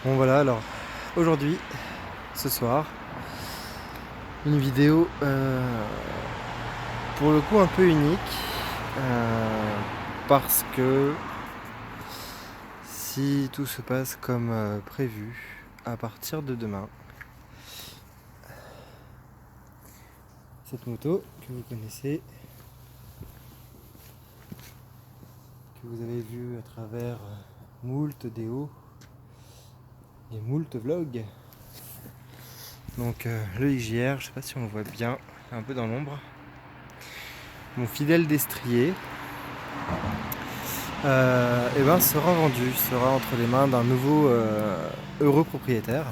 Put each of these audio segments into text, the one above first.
Bon voilà, alors aujourd'hui, ce soir, une vidéo pour le coup un peu unique parce que si tout se passe comme prévu, à partir de demain, cette moto que vous connaissez, que vous avez vue à travers moult déos et moult vlogs, donc le XJR, je sais pas si on le voit bien, un peu dans l'ombre, mon fidèle destrier, sera vendu, sera entre les mains d'un nouveau heureux propriétaire.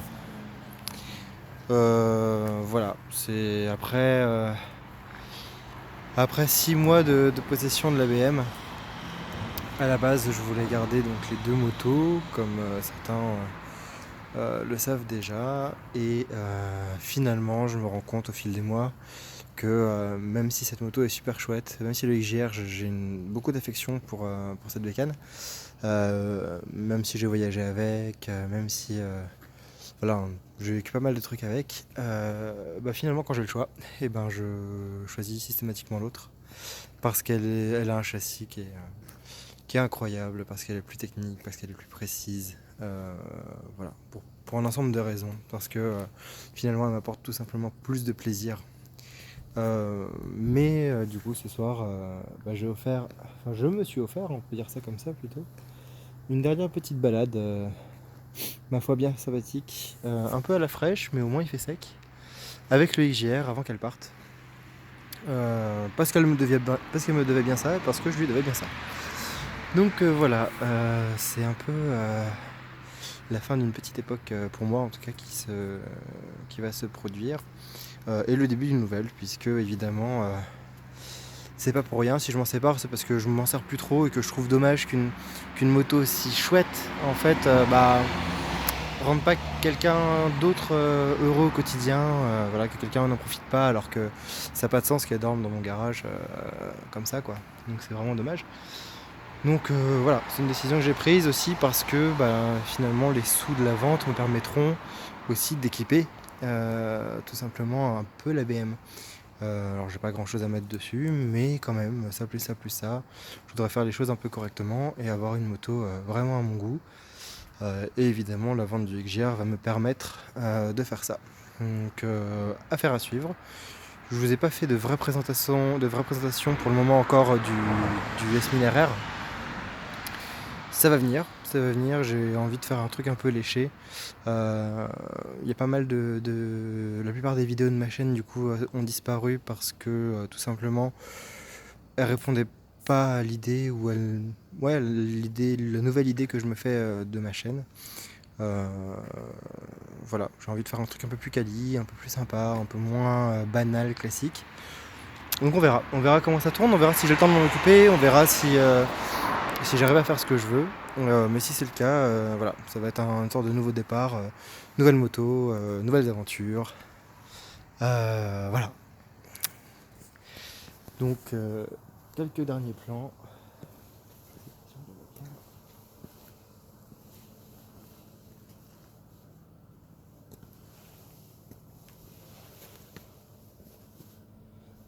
Voilà, c'est après 6 mois de possession de la BM. À la base, je voulais garder donc les deux motos, comme certains le savent déjà. Et finalement, je me rends compte au fil des mois que même si cette moto est super chouette, même si le XJR, j'ai beaucoup d'affection pour cette bécane, même si j'ai voyagé avec, même si voilà, j'ai vécu pas mal de trucs avec, finalement quand j'ai le choix, je choisis systématiquement l'autre parce elle a un châssis qui est incroyable, parce qu'elle est plus technique, parce qu'elle est plus précise, voilà, pour un ensemble de raisons, parce que finalement elle m'apporte tout simplement plus de plaisir. Du coup ce soir, je me suis offert, on peut dire ça comme ça plutôt, une dernière petite balade, ma foi bien sympathique, un peu à la fraîche, mais au moins il fait sec, avec le XJR avant qu'elle parte. Parce qu'elle me devait bien ça, et parce que je lui devais bien ça. Donc voilà, c'est un peu la fin d'une petite époque pour moi en tout cas qui va se produire, et le début d'une nouvelle, puisque évidemment c'est pas pour rien si je m'en sépare, c'est parce que je m'en sers plus trop et que je trouve dommage qu'une moto aussi chouette en fait rende pas quelqu'un d'autre heureux au quotidien, voilà, que quelqu'un n'en profite pas alors que ça n'a pas de sens qu'elle dorme dans mon garage comme ça quoi. Donc c'est vraiment dommage. Donc voilà, c'est une décision que j'ai prise aussi parce que finalement les sous de la vente me permettront aussi d'équiper tout simplement un peu la BM. Alors j'ai pas grand chose à mettre dessus, mais quand même, ça plus ça plus ça, je voudrais faire les choses un peu correctement et avoir une moto vraiment à mon goût. Et évidemment, la vente du XJR va me permettre de faire ça. Donc, affaire à suivre. Je vous ai pas fait de vraies présentations pour le moment encore du S1000RR. Ça va venir, j'ai envie de faire un truc un peu léché. Il y a pas mal La plupart des vidéos de ma chaîne du coup ont disparu parce que tout simplement elles répondaient pas à l'idée la nouvelle idée que je me fais de ma chaîne. Euh, voilà, j'ai envie de faire un truc un peu plus quali, un peu plus sympa, un peu moins banal, classique. Donc on verra comment ça tourne, on verra si j'ai le temps de m'en occuper, on verra si j'arrive à faire ce que je veux. Mais si c'est le cas, voilà, ça va être une sorte de nouveau départ, nouvelle moto, nouvelles aventures. Voilà. Donc quelques derniers plans.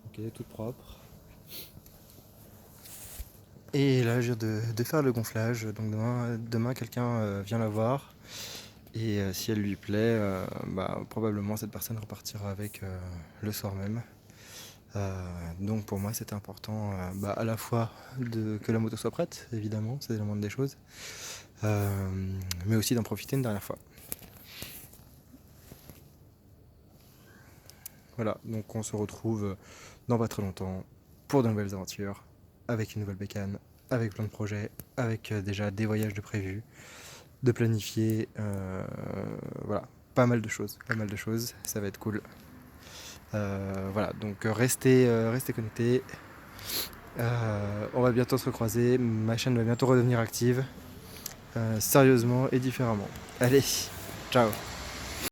Ok, toute propre. Et là, je viens de faire le gonflage. Donc demain quelqu'un vient la voir. Et si elle lui plaît, probablement cette personne repartira avec le soir même. Donc pour moi c'était important à la fois que la moto soit prête, évidemment, c'est la moindre des choses, mais aussi d'en profiter une dernière fois. Voilà, donc on se retrouve dans pas très longtemps pour de nouvelles aventures, avec une nouvelle bécane, avec plein de projets, avec déjà des voyages de prévus, de planifier, voilà, pas mal de choses, ça va être cool. Voilà, donc restez connectés. On va bientôt se recroiser, ma chaîne va bientôt redevenir active, sérieusement et différemment. Allez, ciao.